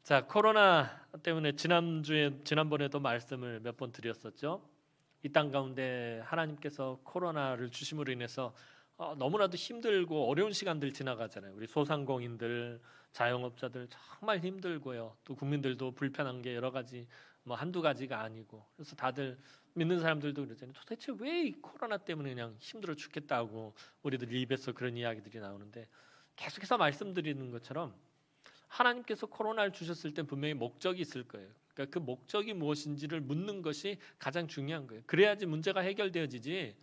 자, 코로나 때문에 지난번에도 말씀을 몇 번 드렸었죠. 이 땅 가운데 하나님께서 코로나를 주심으로 인해서 너무나도 힘들고 어려운 시간들 지나가잖아요. 우리 소상공인들, 자영업자들 정말 힘들고요. 또 국민들도 불편한 게 여러 가지, 뭐 한두 가지가 아니고. 그래서 다들 믿는 사람들도 그러잖아요. 도대체 왜 이 코로나 때문에 그냥 힘들어 죽겠다고 우리들 입에서 그런 이야기들이 나오는데, 계속해서 말씀드리는 것처럼 하나님께서 코로나를 주셨을 때 분명히 목적이 있을 거예요. 그러니까 그 목적이 무엇인지를 묻는 것이 가장 중요한 거예요. 그래야지 문제가 해결되어지지,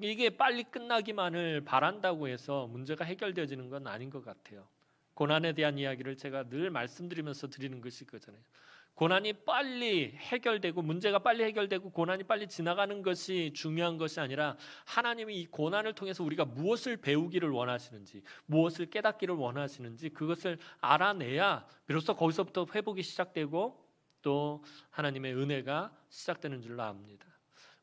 이게 빨리 끝나기만을 바란다고 해서 문제가 해결되어지는 건 아닌 것 같아요. 고난에 대한 이야기를 제가 늘 말씀드리면서 드리는 것이 그거잖아요. 고난이 빨리 해결되고 문제가 빨리 해결되고 고난이 빨리 지나가는 것이 중요한 것이 아니라, 하나님이 이 고난을 통해서 우리가 무엇을 배우기를 원하시는지, 무엇을 깨닫기를 원하시는지 그것을 알아내야 비로소 거기서부터 회복이 시작되고 또 하나님의 은혜가 시작되는 줄로 압니다.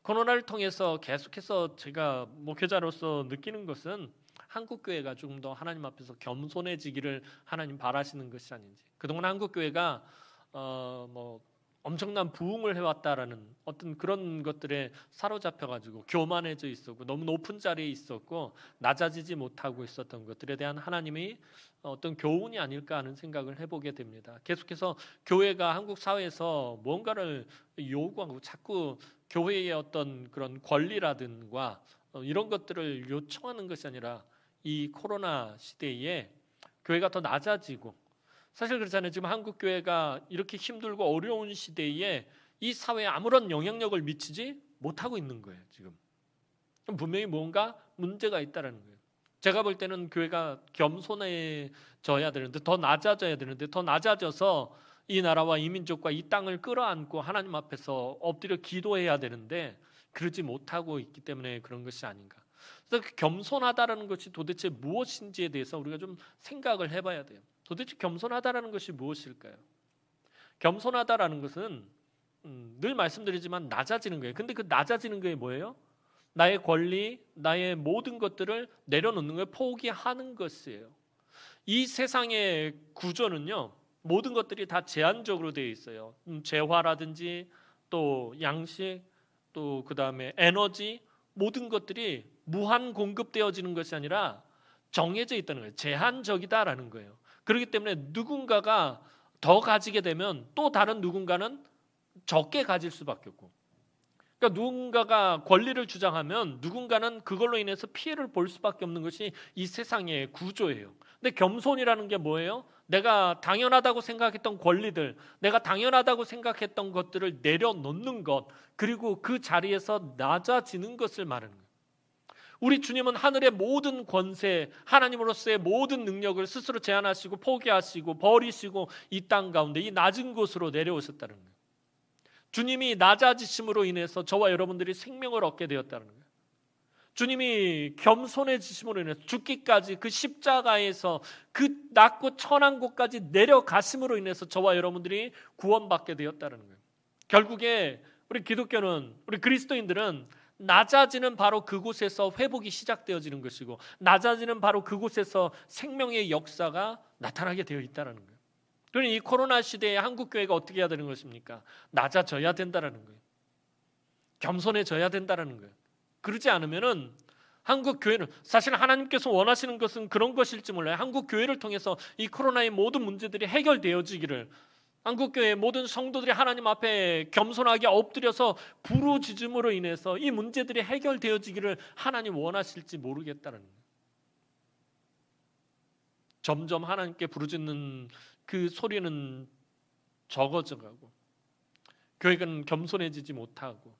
코로나를 통해서 계속해서 제가 목회자로서 느끼는 것은, 한국 교회가 조금 더 하나님 앞에서 겸손해지기를 하나님 바라시는 것이 아닌지. 그동안 한국 교회가 뭐 엄청난 부흥을 해왔다라는 어떤 그런 것들에 사로잡혀가지고 교만해져 있었고, 너무 높은 자리에 있었고 낮아지지 못하고 있었던 것들에 대한 하나님이 어떤 교훈이 아닐까 하는 생각을 해보게 됩니다. 계속해서 교회가 한국 사회에서 뭔가를 요구하고 자꾸 교회의 어떤 그런 권리라든가 이런 것들을 요청하는 것이 아니라, 이 코로나 시대에 교회가 더 낮아지고, 사실 그렇잖아요. 지금 한국 교회가 이렇게 힘들고 어려운 시대에 이 사회에 아무런 영향력을 미치지 못하고 있는 거예요. 지금 분명히 뭔가 문제가 있다라는 거예요. 제가 볼 때는 교회가 겸손해져야 되는데, 더 낮아져야 되는데, 더 낮아져서 이 나라와 이 민족과 이 땅을 끌어안고 하나님 앞에서 엎드려 기도해야 되는데, 그러지 못하고 있기 때문에 그런 것이 아닌가. 그래서 겸손하다라는 것이 도대체 무엇인지에 대해서 우리가 좀 생각을 해봐야 돼요. 도대체 겸손하다라는 것이 무엇일까요? 겸손하다라는 것은 늘 말씀드리지만 낮아지는 거예요. 근데 그 낮아지는 게 뭐예요? 나의 권리, 나의 모든 것들을 내려놓는 거예요. 포기하는 것이에요. 이 세상의 구조는요, 모든 것들이 다 제한적으로 되어 있어요. 재화라든지 또 양식, 또 그 다음에 에너지, 모든 것들이 무한 공급되어지는 것이 아니라 정해져 있다는 거예요. 제한적이다라는 거예요. 그렇기 때문에 누군가가 더 가지게 되면 또 다른 누군가는 적게 가질 수밖에 없고, 그러니까 누군가가 권리를 주장하면 누군가는 그걸로 인해서 피해를 볼 수밖에 없는 것이 이 세상의 구조예요. 근데 겸손이라는 게 뭐예요? 내가 당연하다고 생각했던 권리들, 내가 당연하다고 생각했던 것들을 내려놓는 것, 그리고 그 자리에서 낮아지는 것을 말하는 거예요. 우리 주님은 하늘의 모든 권세, 하나님으로서의 모든 능력을 스스로 제한하시고 포기하시고 버리시고 이 땅 가운데 이 낮은 곳으로 내려오셨다는 거예요. 주님이 낮아지심으로 인해서 저와 여러분들이 생명을 얻게 되었다는 거예요. 주님이 겸손해지심으로 인해서 죽기까지 그 십자가에서 그 낮고 천한 곳까지 내려가심으로 인해서 저와 여러분들이 구원받게 되었다는 거예요. 결국에 우리 기독교는, 우리 그리스도인들은 낮아지는 바로 그곳에서 회복이 시작되어지는 것이고, 낮아지는 바로 그곳에서 생명의 역사가 나타나게 되어 있다는 거예요. 그러니 이 코로나 시대에 한국 교회가 어떻게 해야 되는 것입니까? 낮아져야 된다는 거예요. 겸손해져야 된다는 거예요. 그러지 않으면은 한국 교회는, 사실 하나님께서 원하시는 것은 그런 것일지 몰라요. 한국 교회를 통해서 이 코로나의 모든 문제들이 해결되어지기를, 한국 교회의 모든 성도들이 하나님 앞에 겸손하게 엎드려서 부르짖음으로 인해서 이 문제들이 해결되어지기를 하나님 원하실지 모르겠다는 거예요. 점점 하나님께 부르짖는 그 소리는 적어져가고, 교회는 겸손해지지 못하고,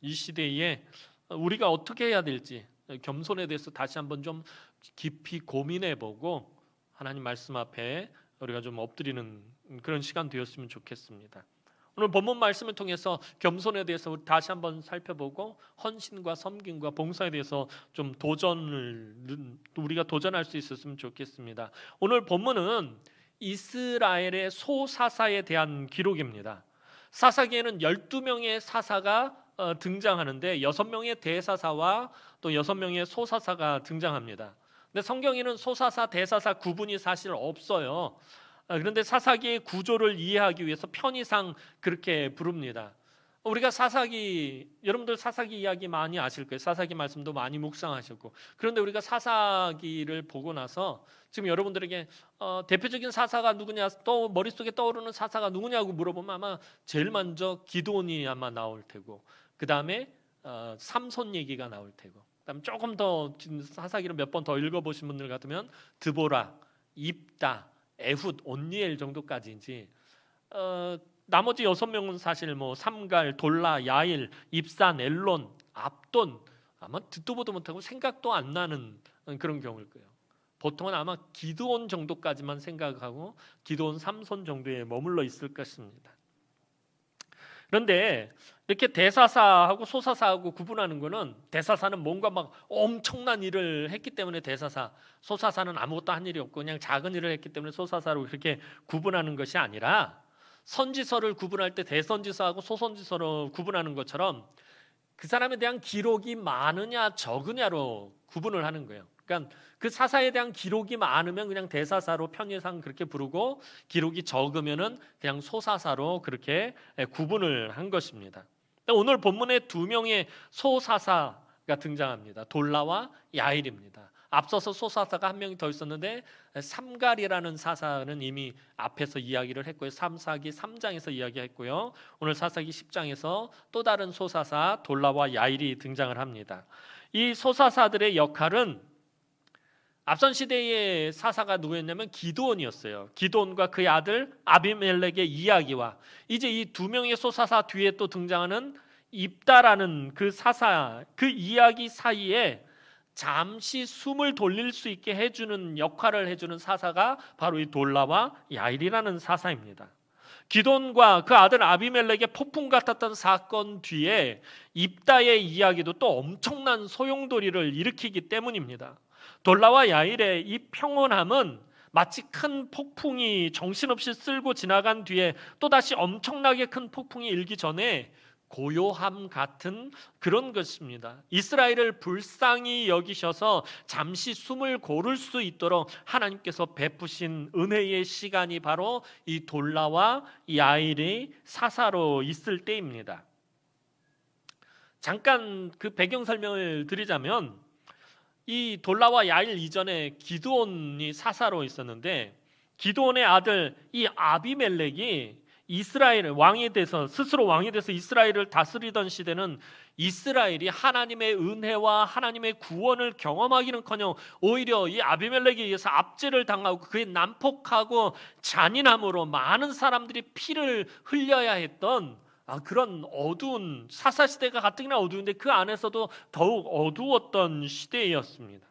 이 시대에 우리가 어떻게 해야 될지 겸손에 대해서 다시 한번 좀 깊이 고민해보고 하나님 말씀 앞에 우리가 좀 엎드리는 그런 시간 되었으면 좋겠습니다. 오늘 본문 말씀을 통해서 겸손에 대해서 우리 다시 한번 살펴보고, 헌신과 섬김과 봉사에 대해서 좀 우리가 도전할 수 있었으면 좋겠습니다. 오늘 본문은 이스라엘의 소사사에 대한 기록입니다. 사사기에는 12명의 사사가 등장하는데 6명의 대사사와 또 6명의 소사사가 등장합니다. 근데 성경에는 소사사, 대사사 구분이 사실 없어요. 그런데 사사기의 구조를 이해하기 위해서 편의상 그렇게 부릅니다. 우리가 여러분들 사사기 이야기 많이 아실 거예요. 사사기 말씀도 많이 묵상하셨고. 그런데 우리가 사사기를 보고 나서 지금 여러분들에게 대표적인 사사가 누구냐, 또 머릿속에 떠오르는 사사가 누구냐고 물어보면 아마 제일 먼저 기드온이 아마 나올 테고, 그 다음에 삼손 얘기가 나올 테고, 그다음 조금 더 사사기를 몇 번 더 읽어보신 분들 같으면 드보라, 입다, 에훗, 온니엘 정도까지인지 나머지 6명은 사실 뭐 삼갈, 돌라, 야일, 입산, 엘론, 압돈 아마 듣도 보도 못하고 생각도 안 나는 그런 경우일 거예요. 보통은 아마 기드온 정도까지만 생각하고 기드온, 삼손 정도에 머물러 있을 것입니다. 그런데 이렇게 대사사하고 소사사하고 구분하는 거는, 대사사는 뭔가 막 엄청난 일을 했기 때문에 대사사, 소사사는 아무것도 한 일이 없고 그냥 작은 일을 했기 때문에 소사사로 그렇게 구분하는 것이 아니라, 선지서를 구분할 때 대선지서하고 소선지서로 구분하는 것처럼 그 사람에 대한 기록이 많으냐 적으냐로 구분을 하는 거예요. 그러니까 그 사사에 대한 기록이 많으면 그냥 대사사로 편의상 그렇게 부르고, 기록이 적으면은 그냥 소사사로 그렇게 구분을 한 것입니다. 오늘 본문에 2명의 소사사가 등장합니다. 돌라와 야일입니다. 앞서서 소사사가 한 명이 더 있었는데 삼갈이라는 사사는 이미 앞에서 이야기를 했고요. 사사기 3장에서 이야기했고요. 오늘 사사기 10장에서 또 다른 소사사 돌라와 야일이 등장을 합니다. 이 소사사들의 역할은, 앞선 시대의 사사가 누구였냐면 기드온이었어요. 기드온과 그의 아들 아비멜렉의 이야기와, 이제 이 2명의 소사사 뒤에 또 등장하는 입다라는 그 사사, 그 이야기 사이에 잠시 숨을 돌릴 수 있게 해주는 역할을 해주는 사사가 바로 이 돌라와 야일이라는 사사입니다. 기돈과 그 아들 아비멜렉의 폭풍 같았던 사건 뒤에 입다의 이야기도 또 엄청난 소용돌이를 일으키기 때문입니다. 돌라와 야일의 이 평온함은 마치 큰 폭풍이 정신없이 쓸고 지나간 뒤에 또다시 엄청나게 큰 폭풍이 일기 전에 고요함 같은 그런 것입니다. 이스라엘을 불쌍히 여기셔서 잠시 숨을 고를 수 있도록 하나님께서 베푸신 은혜의 시간이 바로 이 돌라와 야일의 사사로 있을 때입니다. 잠깐 그 배경 설명을 드리자면, 이 돌라와 야일 이전에 기드온이 사사로 있었는데, 기드온의 아들 이 아비멜렉이 이스라엘 왕이 돼서, 스스로 왕이 돼서 이스라엘을 다스리던 시대는 이스라엘이 하나님의 은혜와 하나님의 구원을 경험하기는커녕 오히려 이 아비멜렉에 의해서 압제를 당하고 그의 난폭하고 잔인함으로 많은 사람들이 피를 흘려야 했던 그런 어두운, 사사시대가 가뜩이나 어두운데 그 안에서도 더욱 어두웠던 시대였습니다.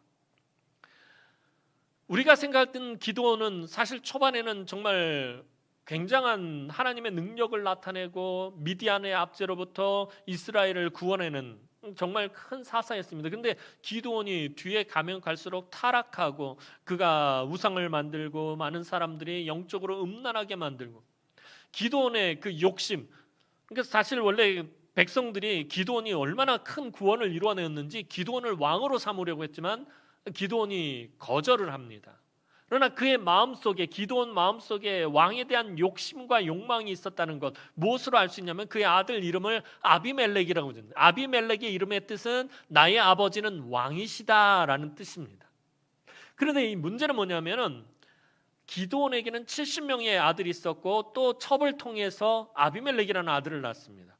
우리가 생각했던 기드온은 사실 초반에는 정말 굉장한 하나님의 능력을 나타내고 미디안의 압제로부터 이스라엘을 구원해낸 정말 큰 사사였습니다. 근데 기드온이 뒤에 가면 갈수록 타락하고, 그가 우상을 만들고 많은 사람들이 영적으로 음란하게 만들고, 기드온의 그 욕심, 그러니까 사실 원래 백성들이 기드온이 얼마나 큰 구원을 이루어냈는지 기드온을 왕으로 삼으려고 했지만 기드온이 거절을 합니다. 그러나 그의 마음속에, 기드온 마음속에 왕에 대한 욕심과 욕망이 있었다는 것, 무엇으로 알 수 있냐면 그의 아들 이름을 아비멜렉이라고 합니다. 아비멜렉의 이름의 뜻은 나의 아버지는 왕이시다라는 뜻입니다. 그런데 이 문제는 뭐냐면은 기드온에게는 70명의 아들이 있었고 또 첩을 통해서 아비멜렉이라는 아들을 낳습니다.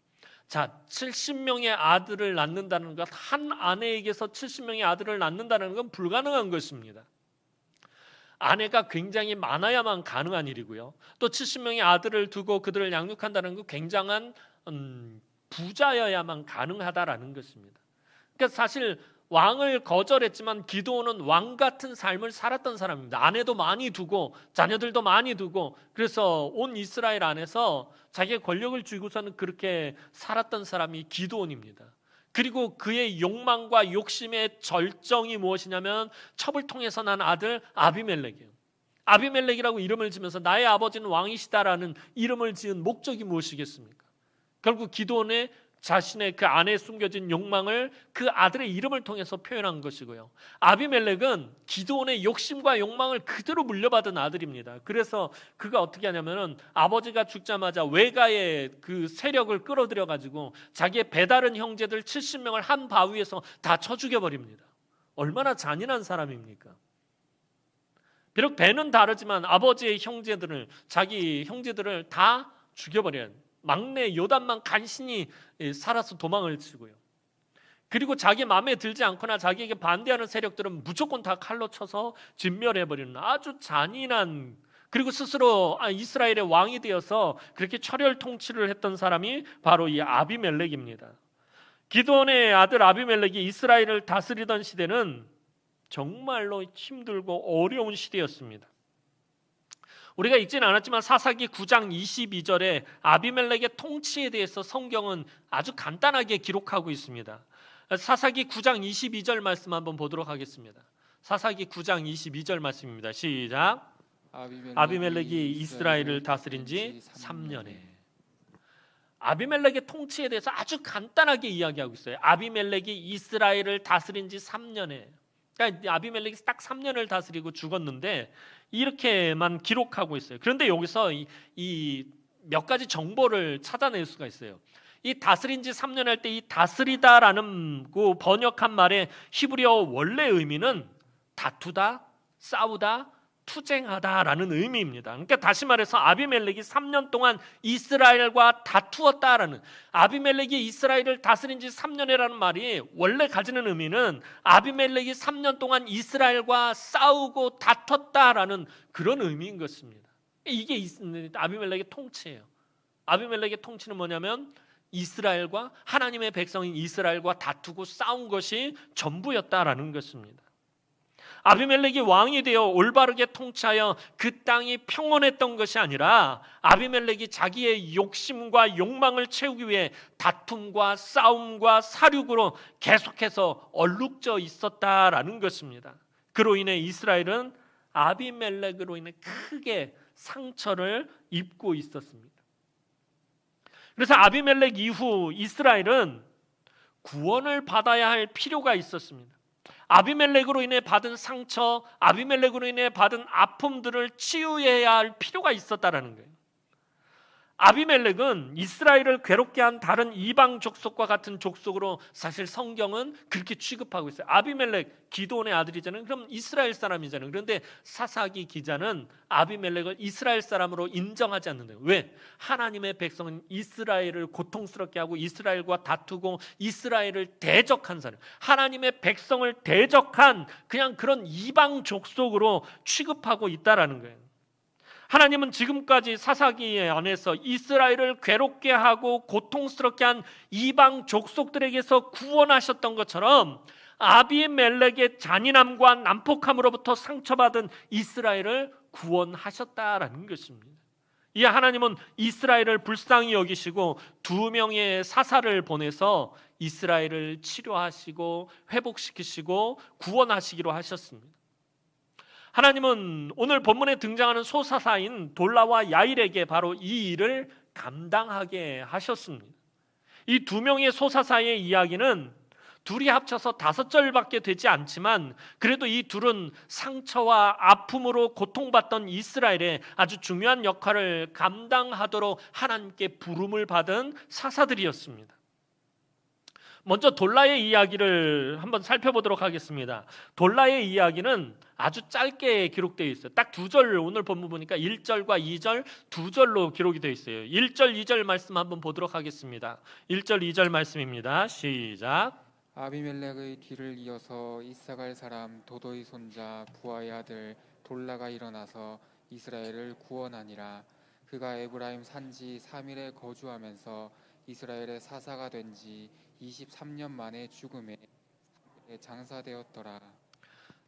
자, 70명의 아들을 낳는다는 것, 한 아내에게서 70명의 아들을 낳는다는 건 불가능한 것입니다. 아내가 굉장히 많아야만 가능한 일이고요. 또 70명의 아들을 두고 그들을 양육한다는 건 굉장한 부자여야만 가능하다라는 것입니다. 그러니까 사실 왕을 거절했지만 기드온은 왕 같은 삶을 살았던 사람입니다. 아내도 많이 두고 자녀들도 많이 두고, 그래서 온 이스라엘 안에서 자기의 권력을 쥐고서는 그렇게 살았던 사람이 기드온입니다. 그리고 그의 욕망과 욕심의 절정이 무엇이냐면 첩을 통해서 난 아들 아비멜렉이에요. 아비멜렉이라고 이름을 지면서 나의 아버지는 왕이시다라는 이름을 지은 목적이 무엇이겠습니까? 결국 기드온의 자신의 그 안에 숨겨진 욕망을 그 아들의 이름을 통해서 표현한 것이고요. 아비멜렉은 기드온의 욕심과 욕망을 그대로 물려받은 아들입니다. 그래서 그가 어떻게 하냐면은 아버지가 죽자마자 외가의 그 세력을 끌어들여 가지고 자기의 배다른 형제들 70명을 한 바위에서 다 쳐 죽여버립니다. 얼마나 잔인한 사람입니까? 비록 배는 다르지만 아버지의 형제들을, 자기 형제들을 다 죽여버려요. 막내 요단만 간신히 살아서 도망을 치고요. 그리고 자기 마음에 들지 않거나 자기에게 반대하는 세력들은 무조건 다 칼로 쳐서 진멸해버리는 아주 잔인한, 그리고 스스로 이스라엘의 왕이 되어서 그렇게 철혈 통치를 했던 사람이 바로 이 아비멜렉입니다. 기드온의 아들 아비멜렉이 이스라엘을 다스리던 시대는 정말로 힘들고 어려운 시대였습니다. 우리가 읽지는 않았지만 사사기 9장 22절에 아비멜렉의 통치에 대해서 성경은 아주 간단하게 기록하고 있습니다. 사사기 9장 22절 말씀 한번 보도록 하겠습니다. 사사기 9장 22절 말씀입니다. 시작. 아비멜렉이 이스라엘을 다스린 지 3년에. 아비멜렉의 통치에 대해서 아주 간단하게 이야기하고 있어요. 아비멜렉이 이스라엘을 다스린 지 3년에. 그러니까 아비멜렉이 딱 3년을 다스리고 죽었는데 이렇게만 기록하고 있어요. 그런데 여기서 이 몇 가지 정보를 찾아낼 수가 있어요. 이 다스린 지 3년 할 때 이 다스리다라는 그 번역한 말의 히브리어 원래 의미는 다투다, 싸우다, 투쟁하다라는 의미입니다. 그러니까 다시 말해서 아비멜렉이 3년 동안 이스라엘과 다투었다라는, 아비멜렉이 이스라엘을 다스린 지 3년이라는 말이 원래 가지는 의미는 아비멜렉이 3년 동안 이스라엘과 싸우고 다퉜다라는 그런 의미인 것입니다. 이게 아비멜렉의 통치예요. 아비멜렉의 통치는 뭐냐면 이스라엘과, 하나님의 백성인 이스라엘과 다투고 싸운 것이 전부였다라는 것입니다. 아비멜렉이 왕이 되어 올바르게 통치하여 그 땅이 평온했던 것이 아니라 아비멜렉이 자기의 욕심과 욕망을 채우기 위해 다툼과 싸움과 사륙으로 계속해서 얼룩져 있었다라는 것입니다. 그로 인해 이스라엘은 아비멜렉으로 인해 크게 상처를 입고 있었습니다. 그래서 아비멜렉 이후 이스라엘은 구원을 받아야 할 필요가 있었습니다. 아비멜렉으로 인해 받은 상처, 아비멜렉으로 인해 받은 아픔들을 치유해야 할 필요가 있었다라는 거예요. 아비멜렉은 이스라엘을 괴롭게 한 다른 이방 족속과 같은 족속으로 사실 성경은 그렇게 취급하고 있어요. 아비멜렉, 기드온의 아들이잖아요. 그럼 이스라엘 사람이잖아요. 그런데 사사기 기자는 아비멜렉을 이스라엘 사람으로 인정하지 않는데요. 왜? 하나님의 백성은 이스라엘을 고통스럽게 하고 이스라엘과 다투고 이스라엘을 대적한 사람, 하나님의 백성을 대적한 그냥 그런 이방 족속으로 취급하고 있다라는 거예요. 하나님은 지금까지 사사기 안에서 이스라엘을 괴롭게 하고 고통스럽게 한 이방 족속들에게서 구원하셨던 것처럼 아비멜렉의 잔인함과 난폭함으로부터 상처받은 이스라엘을 구원하셨다라는 것입니다. 이 하나님은 이스라엘을 불쌍히 여기시고 2명의 사사를 보내서 이스라엘을 치료하시고 회복시키시고 구원하시기로 하셨습니다. 하나님은 오늘 본문에 등장하는 소사사인 돌라와 야일에게 바로 이 일을 감당하게 하셨습니다. 이 2명의 소사사의 이야기는 둘이 합쳐서 5절밖에 되지 않지만 그래도 이 둘은 상처와 아픔으로 고통받던 이스라엘의 아주 중요한 역할을 감당하도록 하나님께 부름을 받은 사사들이었습니다. 먼저 돌라의 이야기를 한번 살펴보도록 하겠습니다. 돌라의 이야기는 아주 짧게 기록되어 있어요. 딱 2절, 오늘 본문 보니까 1절과 2절 2절로 기록이 되어 있어요. 1절, 2절 말씀 한번 보도록 하겠습니다. 1절, 2절 말씀입니다. 시작. 아비멜렉의 뒤를 이어서 이사갈 사람 도도의 손자 부하의 아들 돌라가 일어나서 이스라엘을 구원하니라. 그가 에브라임 산지 3일에 거주하면서 이스라엘의 사사가 된 지 23년 만에 죽음에 장사되었더라.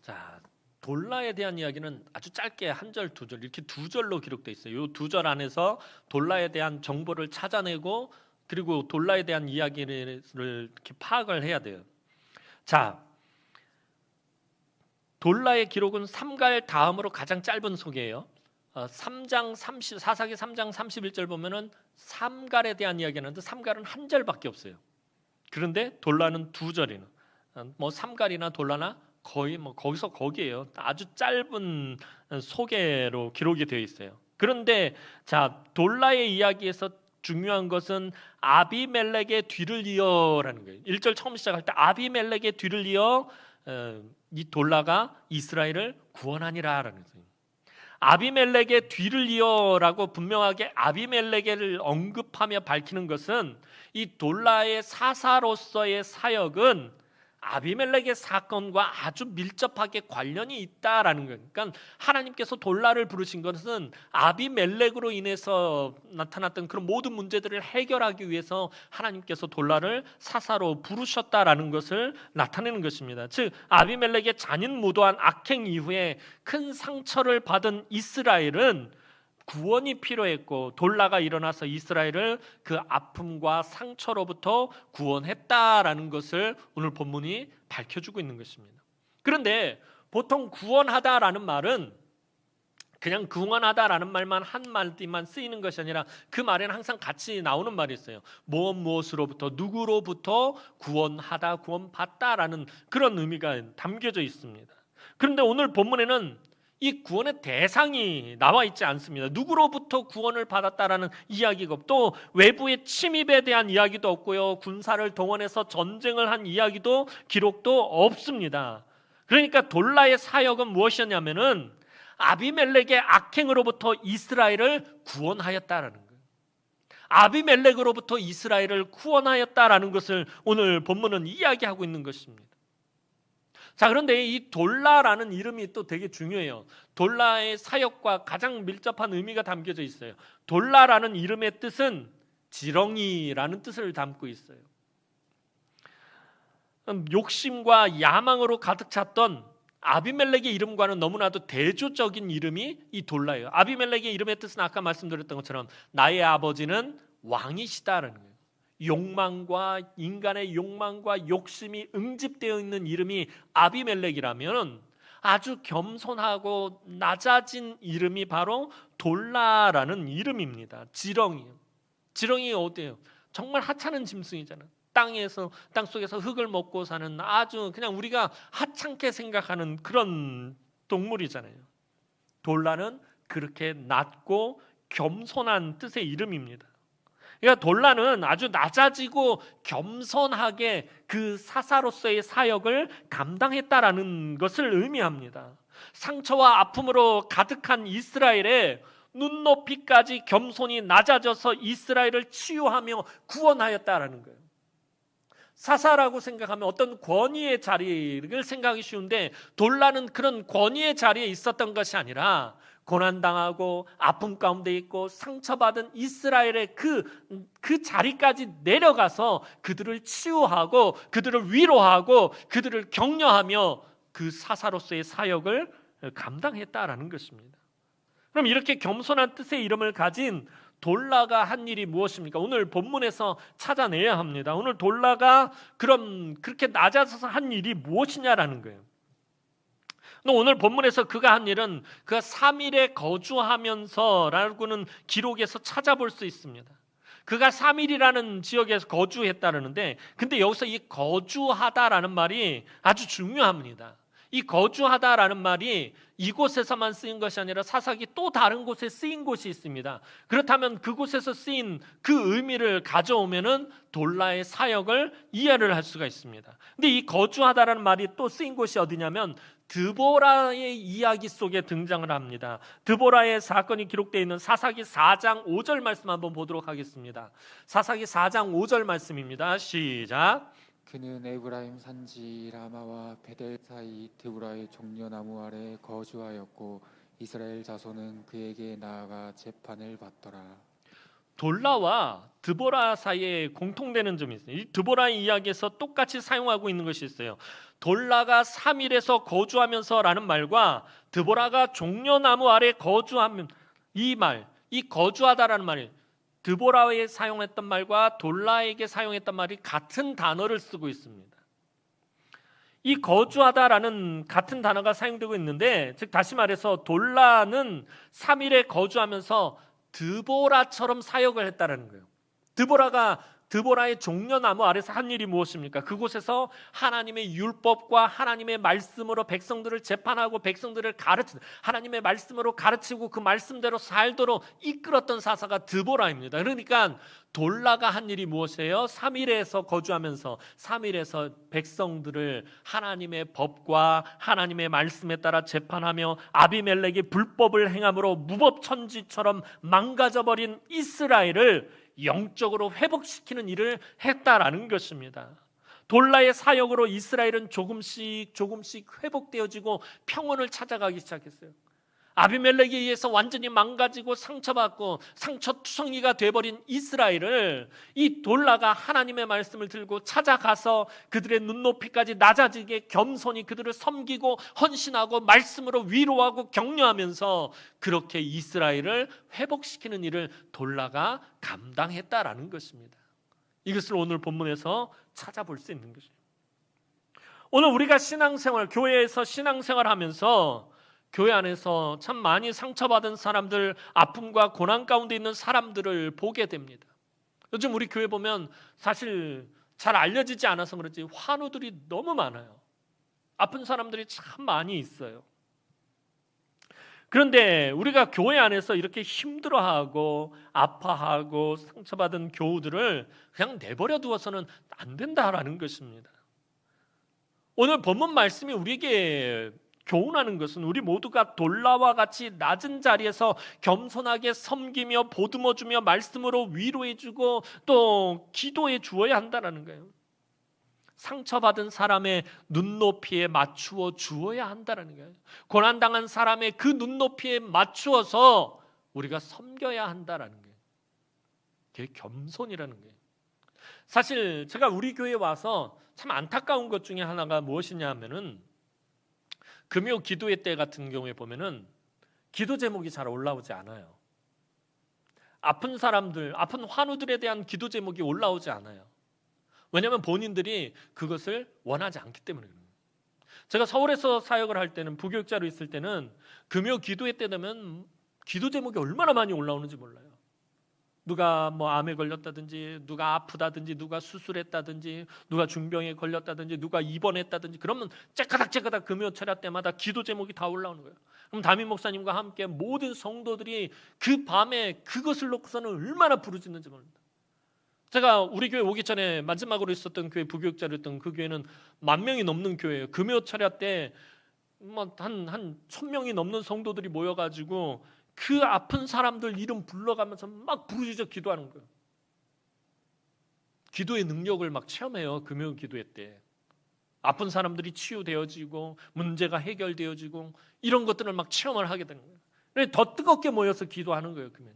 자, 돌라에 대한 이야기는 아주 짧게 1절, 2절 이렇게 2절로 기록되어 있어요. 이 2절 안에서 돌라에 대한 정보를 찾아내고 그리고 돌라에 대한 이야기를 이렇게 파악을 해야 돼요. 자, 돌라의 기록은 3갈 다음으로 가장 짧은 소개예요. 3장 30, 사사기 3장 31절 보면은 3갈에 대한 이야기는 하는데 3갈은 한 절밖에 없어요. 그런데 돌라는 2절이나 뭐 3갈이나 돌라나 거의 뭐 거기서 거기에요. 아주 짧은 소개로 기록이 되어 있어요. 그런데 자, 돌라의 이야기에서 중요한 것은 아비멜렉의 뒤를 이어라는 거예요. 1절 처음 시작할 때 아비멜렉의 뒤를 이어 이 돌라가 이스라엘을 구원하니라라는 거예요. 아비멜렉의 뒤를 이어라고 분명하게 아비멜렉을 언급하며 밝히는 것은 이 돌라의 사사로서의 사역은 아비멜렉의 사건과 아주 밀접하게 관련이 있다라는 거예요. 그러니까 하나님께서 돌라를 부르신 것은 아비멜렉으로 인해서 나타났던 그런 모든 문제들을 해결하기 위해서 하나님께서 돌라를 사사로 부르셨다라는 것을 나타내는 것입니다. 즉 아비멜렉의 잔인무도한 악행 이후에 큰 상처를 받은 이스라엘은 구원이 필요했고 돌라가 일어나서 이스라엘을 그 아픔과 상처로부터 구원했다라는 것을 오늘 본문이 밝혀주고 있는 것입니다. 그런데 보통 구원하다라는 말은 그냥 구원하다라는 말만 한 마디만 쓰이는 것이 아니라 그 말에는 항상 같이 나오는 말이 있어요. 무엇으로부터 누구로부터 구원하다 구원받다라는 그런 의미가 담겨져 있습니다. 그런데 오늘 본문에는 이 구원의 대상이 나와 있지 않습니다. 누구로부터 구원을 받았다라는 이야기가 없고 또 외부의 침입에 대한 이야기도 없고요. 군사를 동원해서 전쟁을 한 이야기도 기록도 없습니다. 그러니까 돌라의 사역은 무엇이었냐면은 아비멜렉의 악행으로부터 이스라엘을 구원하였다라는 거예요. 아비멜렉으로부터 이스라엘을 구원하였다라는 것을 오늘 본문은 이야기하고 있는 것입니다. 자, 그런데 이 돌라라는 이름이 또 되게 중요해요. 돌라의 사역과 가장 밀접한 의미가 담겨져 있어요. 돌라라는 이름의 뜻은 지렁이라는 뜻을 담고 있어요. 욕심과 야망으로 가득 찼던 아비멜렉의 이름과는 너무나도 대조적인 이름이 이 돌라예요. 아비멜렉의 이름의 뜻은 아까 말씀드렸던 것처럼 나의 아버지는 왕이시다라는 거예요. 욕망과 인간의 욕망과 욕심이 응집되어 있는 이름이 아비멜렉이라면 아주 겸손하고 낮아진 이름이 바로 돌라라는 이름입니다. 지렁이 어때요? 정말 하찮은 짐승이잖아요. 땅 속에서 흙을 먹고 사는 아주 그냥 우리가 하찮게 생각하는 그런 동물이잖아요. 돌라는 그렇게 낮고 겸손한 뜻의 이름입니다. 그러니까 돌라는 아주 낮아지고 겸손하게 그 사사로서의 사역을 감당했다라는 것을 의미합니다. 상처와 아픔으로 가득한 이스라엘에 눈높이까지 겸손히 낮아져서 이스라엘을 치유하며 구원하였다라는 거예요. 사사라고 생각하면 어떤 권위의 자리를 생각하기 쉬운데 돌라는 그런 권위의 자리에 있었던 것이 아니라 고난당하고 아픔 가운데 있고 상처받은 이스라엘의 그 자리까지 내려가서 그들을 치유하고 그들을 위로하고 그들을 격려하며 그 사사로서의 사역을 감당했다라는 것입니다. 그럼 이렇게 겸손한 뜻의 이름을 가진 돌라가 한 일이 무엇입니까? 오늘 본문에서 찾아내야 합니다. 오늘 돌라가 그럼 그렇게 낮아져서 한 일이 무엇이냐라는 거예요. 오늘 본문에서 그가 한 일은 그가 3일에 거주하면서라고는 기록에서 찾아볼 수 있습니다. 그가 3일이라는 지역에서 거주했다는데 근데 여기서 이 거주하다라는 말이 아주 중요합니다. 이 거주하다라는 말이 이곳에서만 쓰인 것이 아니라 사사기 또 다른 곳에 쓰인 곳이 있습니다. 그렇다면 그곳에서 쓰인 그 의미를 가져오면은 돌라의 사역을 이해를 할 수가 있습니다. 근데 이 거주하다라는 말이 또 쓰인 곳이 어디냐면 드보라의 이야기 속에 등장을 합니다. 드보라의 사건이 기록되어 있는 사사기 4장 5절 말씀 한번 보도록 하겠습니다. 사사기 4장 5절 말씀입니다. 시작. 그는 에브라임 산지 라마와 베델 사이 드보라의 종려나무 아래 거주하였고 이스라엘 자손은 그에게 나아가 재판을 받더라. 돌라와 드보라 사이에 공통되는 점이 있어요. 이 드보라의 이야기에서 똑같이 사용하고 있는 것이 있어요. 돌라가 3일에서 거주하면서라는 말과 드보라가 종려나무 아래 거주하면 이 거주하다라는 말이 드보라에 사용했던 말과 돌라에게 사용했던 말이 같은 단어를 쓰고 있습니다. 이 거주하다라는 같은 단어가 사용되고 있는데 즉 다시 말해서 돌라는 3일에 거주하면서 드보라처럼 사역을 했다라는 거예요. 드보라가 드보라의 종려나무 아래서 한 일이 무엇입니까? 그곳에서 하나님의 율법과 하나님의 말씀으로 백성들을 재판하고 백성들을 하나님의 말씀으로 가르치고 그 말씀대로 살도록 이끌었던 사사가 드보라입니다. 그러니까 돌라가 한 일이 무엇이에요? 3일에서 거주하면서 3일에서 백성들을 하나님의 법과 하나님의 말씀에 따라 재판하며 아비멜렉이 불법을 행함으로 무법천지처럼 망가져버린 이스라엘을 영적으로 회복시키는 일을 했다라는 것입니다. 돌라의 사역으로 이스라엘은 조금씩 회복되어지고 평온을 찾아가기 시작했어요. 아비멜렉에 의해서 완전히 망가지고 상처받고 상처투성이가 돼버린 이스라엘을 이 돌라가 하나님의 말씀을 들고 찾아가서 그들의 눈높이까지 낮아지게 겸손히 그들을 섬기고 헌신하고 말씀으로 위로하고 격려하면서 그렇게 이스라엘을 회복시키는 일을 돌라가 감당했다라는 것입니다. 이것을 오늘 본문에서 찾아볼 수 있는 것입니다. 오늘 우리가 신앙생활, 교회에서 신앙생활하면서 교회 안에서 참 많이 상처받은 사람들, 아픔과 고난 가운데 있는 사람들을 보게 됩니다. 요즘 우리 교회 보면 사실 잘 알려지지 않아서 그렇지 환우들이 너무 많아요. 아픈 사람들이 참 많이 있어요. 그런데 우리가 교회 안에서 이렇게 힘들어하고 아파하고 상처받은 교우들을 그냥 내버려 두어서는 안 된다라는 것입니다. 오늘 본문 말씀이 우리에게 교훈하는 것은 우리 모두가 돌라와 같이 낮은 자리에서 겸손하게 섬기며 보듬어주며 말씀으로 위로해주고 또 기도해 주어야 한다는 거예요. 상처받은 사람의 눈높이에 맞추어 주어야 한다는 거예요. 고난당한 사람의 그 눈높이에 맞추어서 우리가 섬겨야 한다는 거예요. 그게 겸손이라는 거예요. 사실 제가 우리 교회에 와서 참 안타까운 것 중에 하나가 무엇이냐 하면은 금요 기도회 때 같은 경우에 보면은 기도 제목이 잘 올라오지 않아요. 아픈 사람들, 아픈 환우들에 대한 기도 제목이 올라오지 않아요. 왜냐하면 본인들이 그것을 원하지 않기 때문에 그래요. 제가 서울에서 사역을 할 때는 부교육자로 있을 때는 금요 기도회 때 되면 기도 제목이 얼마나 많이 올라오는지 몰라요. 누가 뭐 암에 걸렸다든지 누가 아프다든지 누가 수술했다든지 누가 중병에 걸렸다든지 누가 입원했다든지 그러면 째까닥 금요 철야 때마다 기도 제목이 다 올라오는 거예요. 그럼 담임 목사님과 함께 모든 성도들이 그 밤에 그것을 놓고서는 얼마나 부르짖는지 모릅니다. 제가 우리 교회 오기 전에 마지막으로 있었던 교회 부교육자였던 그 교회는 10,000명이 넘는 교회예요. 금요 철야 때 뭐 한 1,000명이 넘는 성도들이 모여가지고 그 아픈 사람들 이름 불러가면서 막 부르짖어 기도하는 거예요. 기도의 능력을 막 체험해요. 금요 기도회 때. 아픈 사람들이 치유되어지고 문제가 해결되어지고 이런 것들을 막 체험을 하게 되는 거예요. 그래서 더 뜨겁게 모여서 기도하는 거예요. 그러면.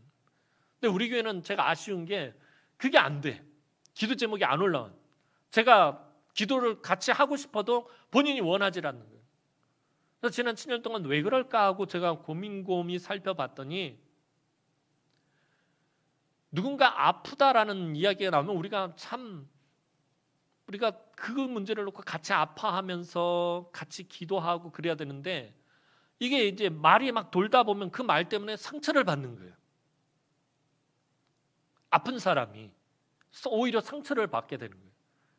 근데 우리 교회는 제가 아쉬운 게 그게 안 돼. 기도 제목이 안 올라와. 제가 기도를 같이 하고 싶어도 본인이 원하지 않는 거예요. 그래서 지난 7년 동안 왜 그럴까 하고 제가 곰곰이 살펴봤더니 누군가 아프다라는 이야기가 나오면 우리가 그 문제를 놓고 같이 아파하면서 같이 기도하고 그래야 되는데 이게 이제 말이 막 돌다 보면 그 말 때문에 상처를 받는 거예요. 아픈 사람이 오히려 상처를 받게 되는 거예요.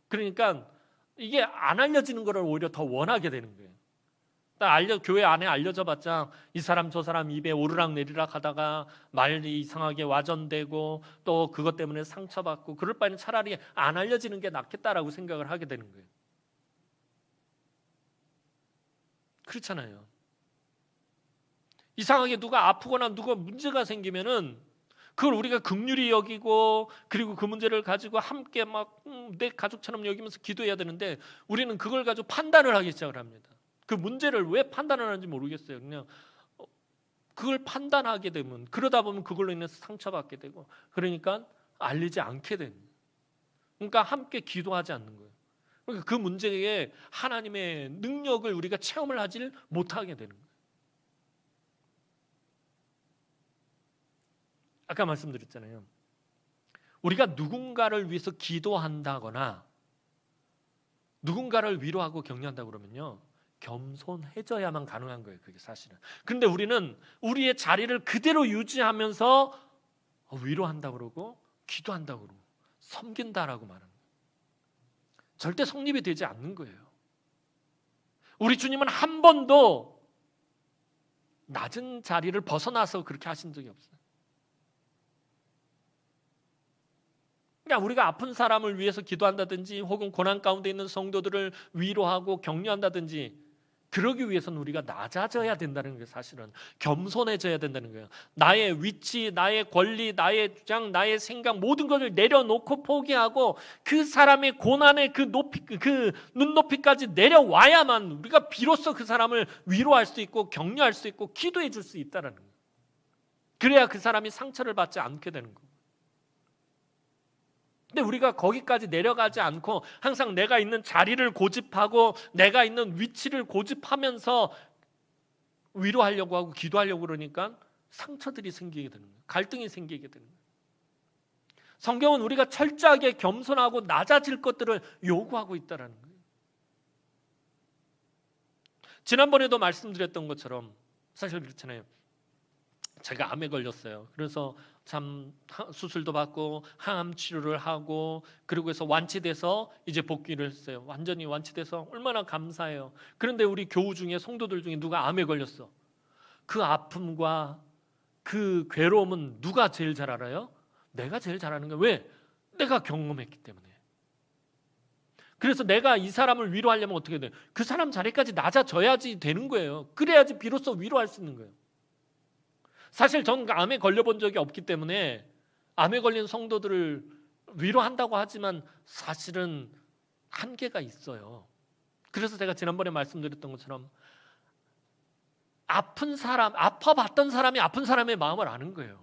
그러니까 이게 안 알려지는 거를 오히려 더 원하게 되는 거예요. 교회 안에 알려져봤자 이 사람 저 사람 입에 오르락 내리락 하다가 말이 이상하게 와전되고 또 그것 때문에 상처받고 그럴 바에는 차라리 안 알려지는 게 낫겠다라고 생각을 하게 되는 거예요. 그렇잖아요. 이상하게 누가 아프거나 누가 문제가 생기면은 그걸 우리가 긍휼히 여기고 그리고 그 문제를 가지고 함께 막 내 가족처럼 여기면서 기도해야 되는데 우리는 그걸 가지고 판단을 하기 시작을 합니다. 그 문제를 왜 판단을 하는지 모르겠어요. 그냥 그걸 판단하게 되면 그러다 보면 그걸로 인해서 상처받게 되고 그러니까 알리지 않게 되는 거예요. 그러니까 함께 기도하지 않는 거예요. 그러니까 그 문제에 하나님의 능력을 우리가 체험을 하지 못하게 되는 거예요. 아까 말씀드렸잖아요. 우리가 누군가를 위해서 기도한다거나 누군가를 위로하고 격려한다 그러면요. 겸손해져야만 가능한 거예요. 그게 사실은. 그런데 우리는 우리의 자리를 그대로 유지하면서 위로한다 그러고 기도한다 그러고 섬긴다라고 말하는 거예요. 절대 성립이 되지 않는 거예요. 우리 주님은 한 번도 낮은 자리를 벗어나서 그렇게 하신 적이 없어요. 그러니까 우리가 아픈 사람을 위해서 기도한다든지 혹은 고난 가운데 있는 성도들을 위로하고 격려한다든지 그러기 위해서는 우리가 낮아져야 된다는 거예요. 사실은 겸손해져야 된다는 거예요. 나의 위치, 나의 권리, 나의 주장, 나의 생각 모든 것을 내려놓고 포기하고 그 사람의 고난의 그 눈높이까지 내려와야만 우리가 비로소 그 사람을 위로할 수 있고 격려할 수 있고 기도해 줄 수 있다는 거예요. 그래야 그 사람이 상처를 받지 않게 되는 거예요. 근데 우리가 거기까지 내려가지 않고 항상 내가 있는 자리를 고집하고 내가 있는 위치를 고집하면서 위로하려고 하고 기도하려고 그러니까 상처들이 생기게 되는 거예요. 갈등이 생기게 되는 거예요. 성경은 우리가 철저하게 겸손하고 낮아질 것들을 요구하고 있다는 거예요. 지난번에도 말씀드렸던 것처럼 사실 그렇잖아요. 제가 암에 걸렸어요. 그래서 참 수술도 받고 항암 치료를 하고 그리고 해서 완치돼서 이제 복귀를 했어요. 완전히 완치돼서 얼마나 감사해요. 그런데 우리 교우 중에 성도들 중에 누가 암에 걸렸어. 그 아픔과 그 괴로움은 누가 제일 잘 알아요? 내가 제일 잘 아는 거야. 왜? 내가 경험했기 때문에. 그래서 내가 이 사람을 위로하려면 어떻게 돼? 그 사람 자리까지 낮아져야지 되는 거예요. 그래야지 비로소 위로할 수 있는 거예요. 사실 전 암에 걸려본 적이 없기 때문에 암에 걸린 성도들을 위로한다고 하지만 사실은 한계가 있어요. 그래서 제가 지난번에 말씀드렸던 것처럼 아픈 사람, 아파봤던 사람이 아픈 사람의 마음을 아는 거예요.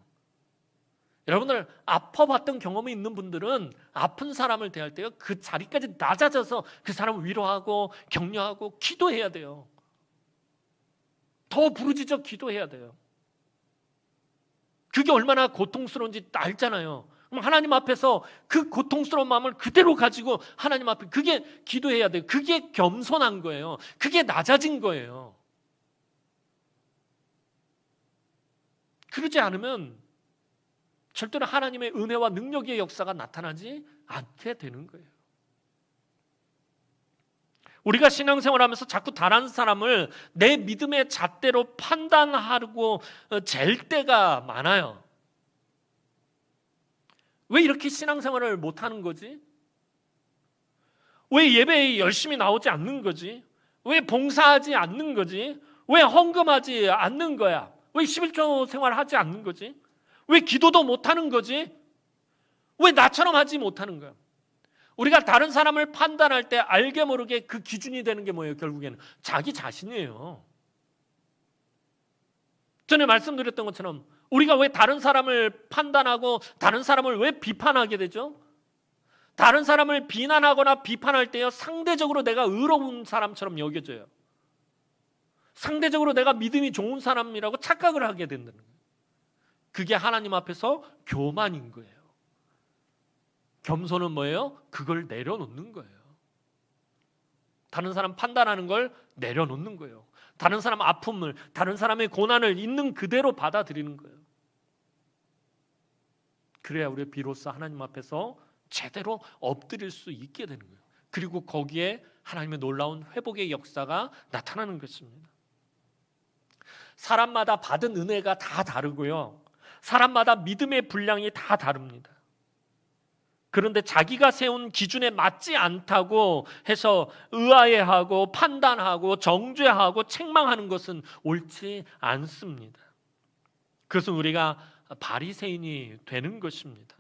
여러분들 아파봤던 경험이 있는 분들은 아픈 사람을 대할 때요 그 자리까지 낮아져서 그 사람을 위로하고 격려하고 기도해야 돼요. 더 부르짖어 기도해야 돼요. 그게 얼마나 고통스러운지 알잖아요. 그럼 하나님 앞에서 그 고통스러운 마음을 그대로 가지고 하나님 앞에 그게 기도해야 돼요. 그게 겸손한 거예요. 그게 낮아진 거예요. 그러지 않으면 절대로 하나님의 은혜와 능력의 역사가 나타나지 않게 되는 거예요. 우리가 신앙생활하면서 자꾸 다른 사람을 내 믿음의 잣대로 판단하고 잴 때가 많아요. 왜 이렇게 신앙생활을 못하는 거지? 왜 예배에 열심히 나오지 않는 거지? 왜 봉사하지 않는 거지? 왜 헌금하지 않는 거야? 왜 11조 생활하지 않는 거지? 왜 기도도 못하는 거지? 왜 나처럼 하지 못하는 거야? 우리가 다른 사람을 판단할 때 알게 모르게 그 기준이 되는 게 뭐예요? 결국에는 자기 자신이에요. 전에 말씀드렸던 것처럼 우리가 왜 다른 사람을 판단하고 다른 사람을 왜 비판하게 되죠? 다른 사람을 비난하거나 비판할 때요 상대적으로 내가 의로운 사람처럼 여겨져요. 상대적으로 내가 믿음이 좋은 사람이라고 착각을 하게 된다는 거예요. 그게 하나님 앞에서 교만인 거예요. 겸손은 뭐예요? 그걸 내려놓는 거예요. 다른 사람 판단하는 걸 내려놓는 거예요. 다른 사람 아픔을, 다른 사람의 고난을 있는 그대로 받아들이는 거예요. 그래야 우리 비로소 하나님 앞에서 제대로 엎드릴 수 있게 되는 거예요. 그리고 거기에 하나님의 놀라운 회복의 역사가 나타나는 것입니다. 사람마다 받은 은혜가 다 다르고요. 사람마다 믿음의 분량이 다 다릅니다. 그런데 자기가 세운 기준에 맞지 않다고 해서 의아해하고 판단하고 정죄하고 책망하는 것은 옳지 않습니다. 그것은 우리가 바리새인이 되는 것입니다.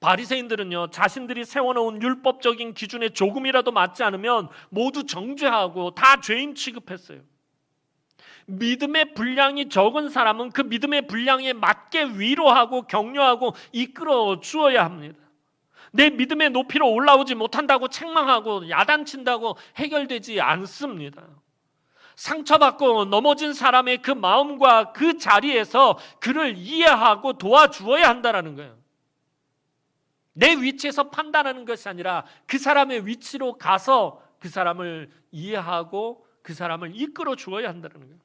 바리새인들은요 자신들이 세워놓은 율법적인 기준에 조금이라도 맞지 않으면 모두 정죄하고 다 죄인 취급했어요. 믿음의 분량이 적은 사람은 그 믿음의 분량에 맞게 위로하고 격려하고 이끌어 주어야 합니다. 내 믿음의 높이로 올라오지 못한다고 책망하고 야단친다고 해결되지 않습니다. 상처받고 넘어진 사람의 그 마음과 그 자리에서 그를 이해하고 도와주어야 한다는 거예요. 내 위치에서 판단하는 것이 아니라 그 사람의 위치로 가서 그 사람을 이해하고 그 사람을 이끌어 주어야 한다는 거예요.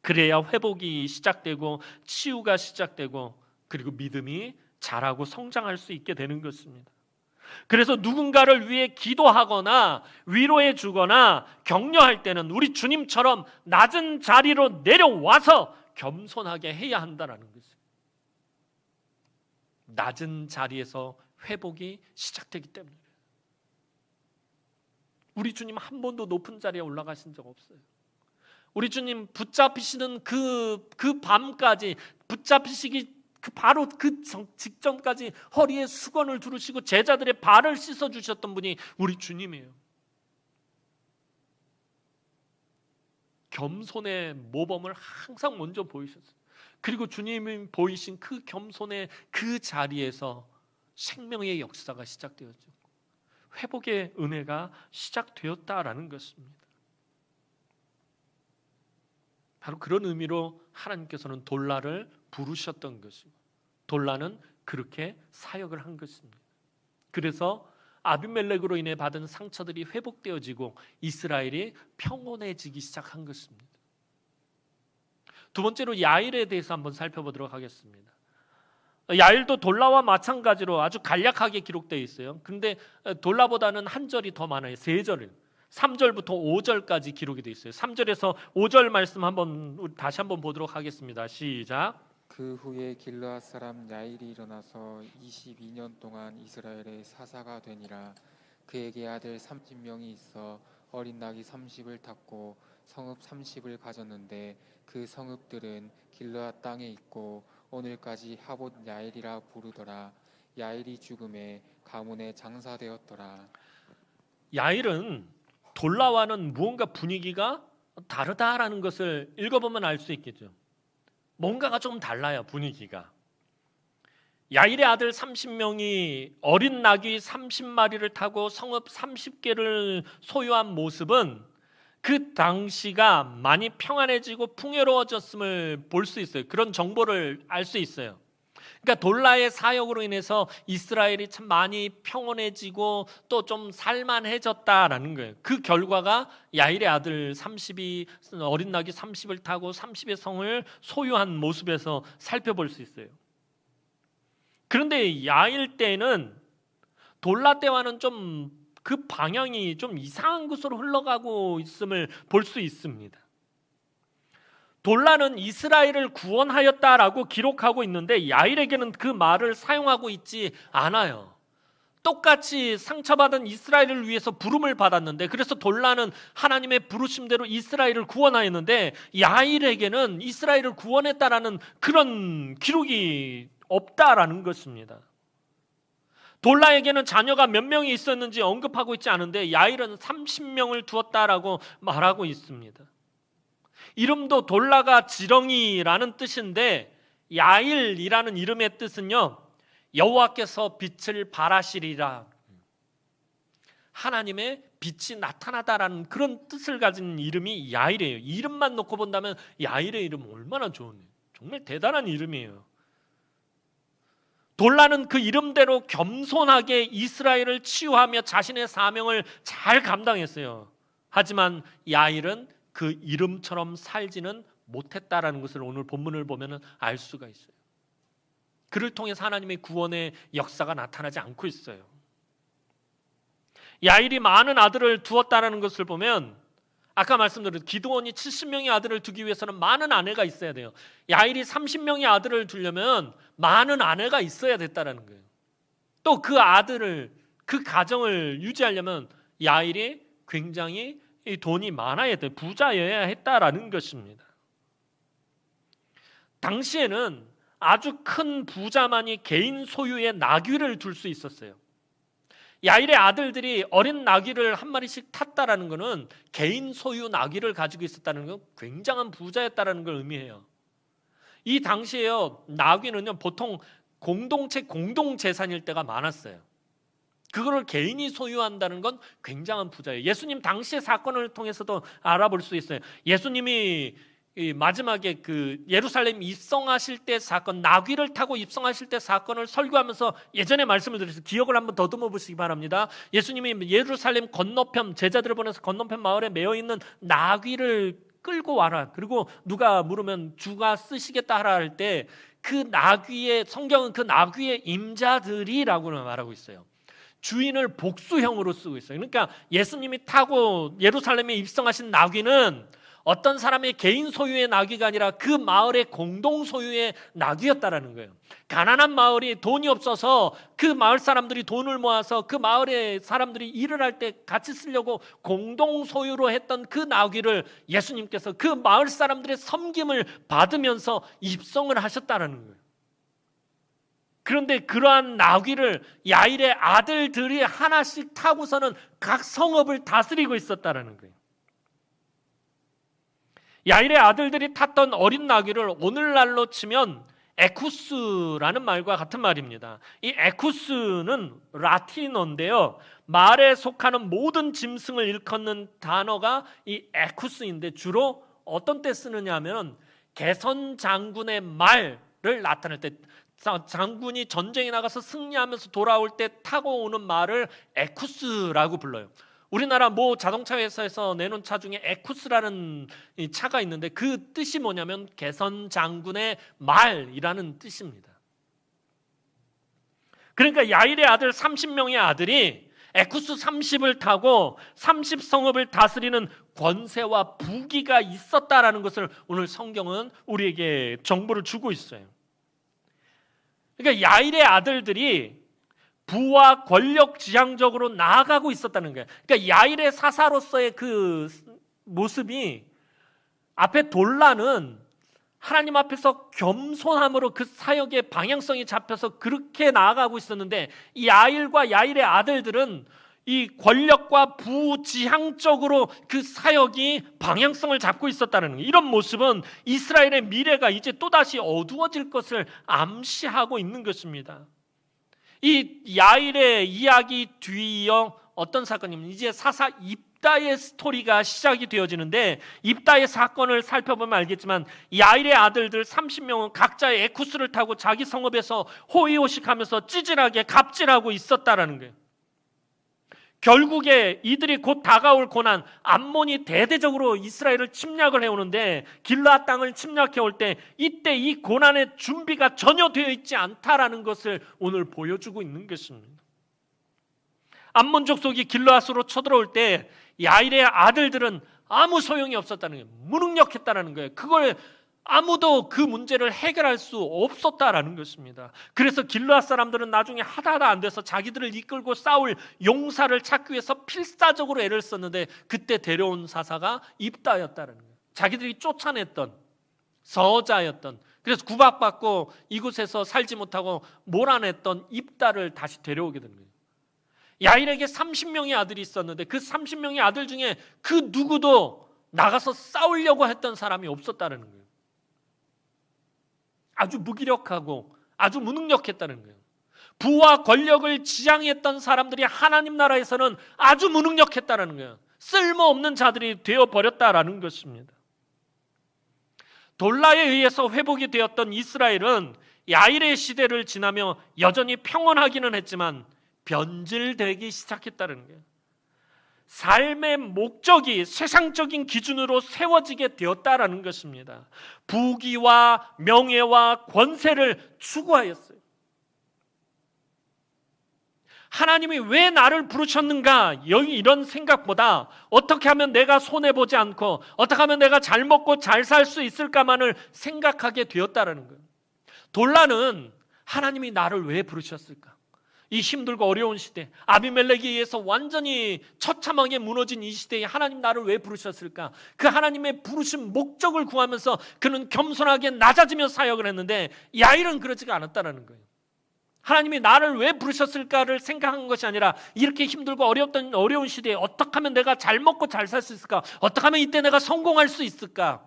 그래야 회복이 시작되고 치유가 시작되고 그리고 믿음이 자라고 성장할 수 있게 되는 것입니다. 그래서 누군가를 위해 기도하거나 위로해 주거나 격려할 때는 우리 주님처럼 낮은 자리로 내려와서 겸손하게 해야 한다는 것입니다. 낮은 자리에서 회복이 시작되기 때문에 우리 주님 한 번도 높은 자리에 올라가신 적 없어요. 우리 주님 붙잡히시는 그 밤까지 붙잡히시기 바로 그 직전까지 허리에 수건을 두르시고 제자들의 발을 씻어 주셨던 분이 우리 주님이에요. 겸손의 모범을 항상 먼저 보이셨어요. 그리고 주님이 보이신 그 겸손의 그 자리에서 생명의 역사가 시작되었죠. 회복의 은혜가 시작되었다라는 것입니다. 바로 그런 의미로 하나님께서는 돌라를 부르셨던 것입니다. 돌라는 그렇게 사역을 한 것입니다. 그래서 아비멜렉으로 인해 받은 상처들이 회복되어지고 이스라엘이 평온해지기 시작한 것입니다. 두 번째로 야일에 대해서 한번 살펴보도록 하겠습니다. 야일도 돌라와 마찬가지로 아주 간략하게 기록되어 있어요. 그런데 돌라보다는 한 절이 더 많아요. 세 절을. 3절부터 5절까지 기록이 되어 있어요. 3절에서 5절 말씀 다시 한번 보도록 하겠습니다. 시작. 그 후에 길르앗 사람 야일이 일어나서 22년 동안 이스라엘의 사사가 되니라. 그에게 아들 30명이 있어 어린 낙이 30을 탔고 성읍 30을 가졌는데 그 성읍들은 길르앗 땅에 있고 오늘까지 하봇 야일이라 부르더라. 야일이 죽음에 가문에 장사되었더라. 야일은 돌라와는 무언가 분위기가 다르다라는 것을 읽어보면 알 수 있겠죠. 뭔가가 좀 달라요, 분위기가. 야일의 아들 30명이 어린 나귀 30마리를 타고 성읍 30개를 소유한 모습은 그 당시가 많이 평안해지고 풍요로워졌음을 볼 수 있어요. 그런 정보를 알 수 있어요. 그러니까 돌라의 사역으로 인해서 이스라엘이 참 많이 평온해지고 또 좀 살만해졌다라는 거예요. 그 결과가 야일의 아들 30이 어린 나귀 30을 타고 30의 성을 소유한 모습에서 살펴볼 수 있어요. 그런데 야일 때는 돌라 때와는 좀 그 방향이 좀 이상한 곳으로 흘러가고 있음을 볼 수 있습니다. 돌라는 이스라엘을 구원하였다라고 기록하고 있는데 야일에게는 그 말을 사용하고 있지 않아요. 똑같이 상처받은 이스라엘을 위해서 부름을 받았는데, 그래서 돌라는 하나님의 부르심대로 이스라엘을 구원하였는데 야일에게는 이스라엘을 구원했다라는 그런 기록이 없다라는 것입니다. 돌라에게는 자녀가 몇 명이 있었는지 언급하고 있지 않은데 야일은 30명을 두었다라고 말하고 있습니다. 이름도 돌라가 지렁이라는 뜻인데 야일이라는 이름의 뜻은요, 여호와께서 빛을 발하시리라, 하나님의 빛이 나타나다라는 그런 뜻을 가진 이름이 야일이에요. 이름만 놓고 본다면 야일의 이름 얼마나 좋은지, 정말 대단한 이름이에요. 돌라는 그 이름대로 겸손하게 이스라엘을 치유하며 자신의 사명을 잘 감당했어요. 하지만 야일은 그 이름처럼 살지는 못했다라는 것을 오늘 본문을 보면 알 수가 있어요. 그를 통해서 하나님의 구원의 역사가 나타나지 않고 있어요. 야일이 많은 아들을 두었다라는 것을 보면, 아까 말씀드린 기드온이 70명의 아들을 두기 위해서는 많은 아내가 있어야 돼요. 야일이 30명의 아들을 두려면 많은 아내가 있어야 됐다라는 거예요. 또 그 아들을, 그 가정을 유지하려면 야일이 굉장히 돈이 많아야 돼, 부자여야 했다라는 것입니다. 당시에는 아주 큰 부자만이 개인 소유의 나귀를 둘 수 있었어요. 야일의 아들들이 어린 나귀를 한 마리씩 탔다라는 것은 개인 소유 나귀를 가지고 있었다는 건 굉장한 부자였다라는 걸 의미해요. 이 당시에요, 나귀는요 보통 공동 재산일 때가 많았어요. 그거를 개인이 소유한다는 건 굉장한 부자예요. 예수님 당시의 사건을 통해서도 알아볼 수 있어요. 예수님이 마지막에 그 예루살렘 입성하실 때 사건, 나귀를 타고 입성하실 때 사건을 설교하면서 예전에 말씀을 드려서 기억을 한번 더듬어 보시기 바랍니다. 예수님이 예루살렘 건너편, 제자들을 보내서 건너편 마을에 매어 있는 나귀를 끌고 와라. 그리고 누가 물으면 주가 쓰시겠다 하라 할 때 그 나귀의, 성경은 그 나귀의 임자들이라고는 말하고 있어요. 주인을 복수형으로 쓰고 있어요. 그러니까 예수님이 타고 예루살렘에 입성하신 나귀는 어떤 사람의 개인 소유의 나귀가 아니라 그 마을의 공동 소유의 나귀였다라는 거예요. 가난한 마을이 돈이 없어서 그 마을 사람들이 돈을 모아서 그 마을의 사람들이 일을 할 때 같이 쓰려고 공동 소유로 했던 그 나귀를 예수님께서 그 마을 사람들의 섬김을 받으면서 입성을 하셨다라는 거예요. 그런데 그러한 나귀를 야일의 아들들이 하나씩 타고서는 각 성읍을 다스리고 있었다라는 거예요. 야일의 아들들이 탔던 어린 나귀를 오늘날로 치면 에쿠스라는 말과 같은 말입니다. 이 에쿠스는 라틴어인데요, 말에 속하는 모든 짐승을 일컫는 단어가 이 에쿠스인데 주로 어떤 때 쓰느냐 하면 개선 장군의 말을 나타낼 때, 장군이 전쟁에 나가서 승리하면서 돌아올 때 타고 오는 말을 에쿠스라고 불러요. 우리나라 모 자동차 회사에서 내놓은 차 중에 에쿠스라는 이 차가 있는데 그 뜻이 뭐냐면 개선 장군의 말이라는 뜻입니다. 그러니까 야일의 아들 30명의 아들이 에쿠스 30을 타고 30성읍을 다스리는 권세와 부귀가 있었다라는 것을 오늘 성경은 우리에게 정보를 주고 있어요. 그러니까 야일의 아들들이 부와 권력 지향적으로 나아가고 있었다는 거예요. 그러니까 야일의 사사로서의 그 모습이, 앞에 돌라는 하나님 앞에서 겸손함으로 그 사역의 방향성이 잡혀서 그렇게 나아가고 있었는데, 이 야일과 야일의 아들들은 이 권력과 부지향적으로 그 사역이 방향성을 잡고 있었다는 거예요. 이런 모습은 이스라엘의 미래가 이제 또다시 어두워질 것을 암시하고 있는 것입니다. 이 야일의 이야기 뒤이어 어떤 사건이면 이제 사사 입다의 스토리가 시작이 되어지는데, 입다의 사건을 살펴보면 알겠지만 야일의 아들들 30명은 각자의 에쿠스를 타고 자기 성읍에서 호의호식하면서 찌질하게 갑질하고 있었다라는 거예요. 결국에 이들이 곧 다가올 고난, 암몬이 대대적으로 이스라엘을 침략을 해오는데, 길르앗 땅을 침략해올 때 이때 이 고난의 준비가 전혀 되어 있지 않다라는 것을 오늘 보여주고 있는 것입니다. 암몬 족속이 길르앗으로 쳐들어올 때 야일의 아들들은 아무 소용이 없었다는 거예요. 무능력했다는 거예요. 그걸 아무도 그 문제를 해결할 수 없었다라는 것입니다. 그래서 길르앗 사람들은 나중에 하다 안 돼서 자기들을 이끌고 싸울 용사를 찾기 위해서 필사적으로 애를 썼는데, 그때 데려온 사사가 입다였다는 거예요. 자기들이 쫓아냈던 서자였던, 그래서 구박받고 이곳에서 살지 못하고 몰아냈던 입다를 다시 데려오게 된 거예요. 야일에게 30명의 아들이 있었는데 그 30명의 아들 중에 그 누구도 나가서 싸우려고 했던 사람이 없었다는 거예요. 아주 무기력하고 아주 무능력했다는 거예요. 부와 권력을 지향했던 사람들이 하나님 나라에서는 아주 무능력했다는 거예요. 쓸모없는 자들이 되어버렸다라는 것입니다. 돌라에 의해서 회복이 되었던 이스라엘은 야일의 시대를 지나며 여전히 평온하기는 했지만 변질되기 시작했다는 거예요. 삶의 목적이 세상적인 기준으로 세워지게 되었다라는 것입니다. 부귀와 명예와 권세를 추구하였어요. 하나님이 왜 나를 부르셨는가, 여기 이런 생각보다 어떻게 하면 내가 손해보지 않고 어떻게 하면 내가 잘 먹고 잘 살 수 있을까만을 생각하게 되었다라는 거예요. 돌라는 하나님이 나를 왜 부르셨을까? 이 힘들고 어려운 시대, 아비멜렉에 의해서 완전히 처참하게 무너진 이 시대에 하나님 나를 왜 부르셨을까? 그 하나님의 부르신 목적을 구하면서 그는 겸손하게 낮아지며 사역을 했는데, 야일은 그러지가 않았다는 거예요. 하나님이 나를 왜 부르셨을까를 생각한 것이 아니라, 이렇게 힘들고 어려운 시대에 어떻게 하면 내가 잘 먹고 잘 살 수 있을까? 어떻게 하면 이때 내가 성공할 수 있을까?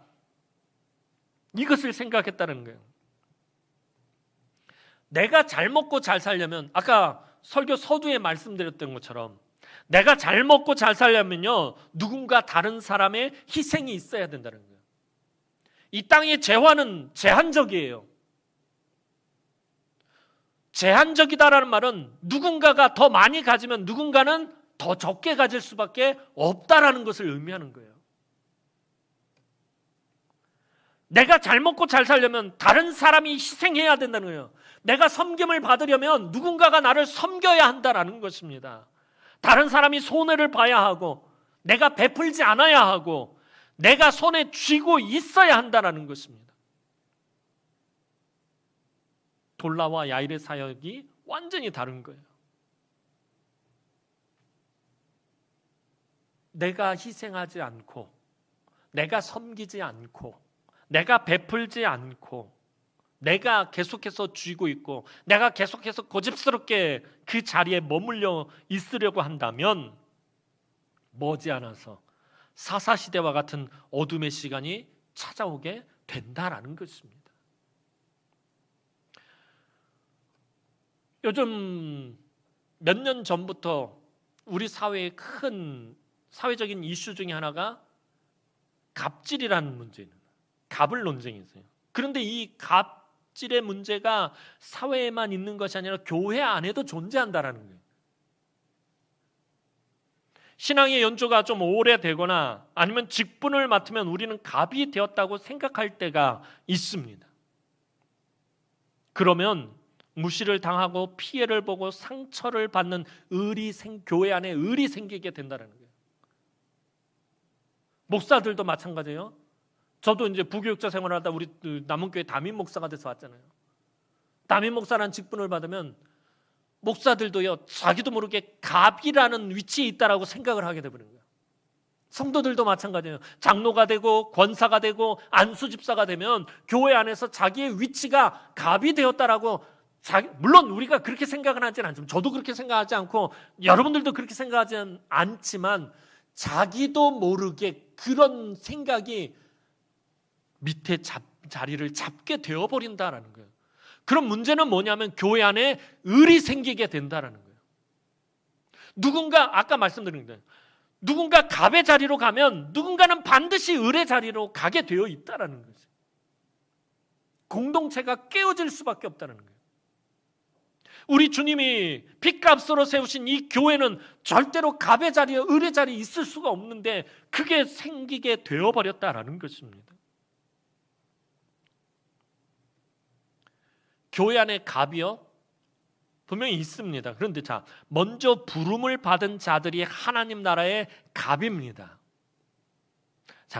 이것을 생각했다는 거예요. 내가 잘 먹고 잘 살려면, 아까 설교 서두에 말씀드렸던 것처럼 내가 잘 먹고 잘 살려면요, 누군가 다른 사람의 희생이 있어야 된다는 거예요. 이 땅의 재화는 제한적이에요. 제한적이다라는 말은 누군가가 더 많이 가지면 누군가는 더 적게 가질 수밖에 없다라는 것을 의미하는 거예요. 내가 잘 먹고 잘 살려면 다른 사람이 희생해야 된다는 거예요. 내가 섬김을 받으려면 누군가가 나를 섬겨야 한다는 것입니다. 다른 사람이 손해를 봐야 하고 내가 베풀지 않아야 하고 내가 손에 쥐고 있어야 한다는 것입니다. 돌라와 야일의 사역이 완전히 다른 거예요. 내가 희생하지 않고 내가 섬기지 않고 내가 베풀지 않고 내가 계속해서 쥐고 있고 내가 계속해서 고집스럽게 그 자리에 머물러 있으려고 한다면 머지않아서 사사시대와 같은 어둠의 시간이 찾아오게 된다라는 것입니다. 요즘 몇 년 전부터 우리 사회의 큰 사회적인 이슈 중에 하나가 갑질이라는 문제예요. 갑을 논쟁이 있어요. 그런데 이 갑질의 문제가 사회에만 있는 것이 아니라 교회 안에도 존재한다라는 거예요. 신앙의 연조가 좀 오래되거나 아니면 직분을 맡으면 우리는 갑이 되었다고 생각할 때가 있습니다. 그러면 무시를 당하고 피해를 보고 상처를 받는 교회 안에 을이 생기게 된다는 거예요. 목사들도 마찬가지예요. 저도 이제 부교육자 생활하다 우리 남원교회 담임 목사가 돼서 왔잖아요. 담임 목사라는 직분을 받으면 목사들도요, 자기도 모르게 갑이라는 위치에 있다라고 생각을 하게 되버린 거예요. 성도들도 마찬가지예요. 장로가 되고 권사가 되고 안수집사가 되면 교회 안에서 자기의 위치가 갑이 되었다라고 물론 우리가 그렇게 생각은 하지는 않지만 저도 그렇게 생각하지 않고 여러분들도 그렇게 생각하지 않지만 자기도 모르게 그런 생각이 밑에 자리를 잡게 되어버린다라는 거예요. 그럼 문제는 뭐냐면 교회 안에 을이 생기게 된다라는 거예요. 누군가 아까 말씀드린 거예요. 누군가 갑의 자리로 가면 누군가는 반드시 을의 자리로 가게 되어 있다라는 거죠. 공동체가 깨어질 수밖에 없다는 거예요. 우리 주님이 핏값으로 세우신 이 교회는 절대로 갑의 자리에 을의 자리에 있을 수가 없는데 그게 생기게 되어버렸다라는 것입니다. 교회 안에 갑이요? 분명히 있습니다. 그런데 먼저 부름을 받은 자들이 하나님 나라의 갑입니다.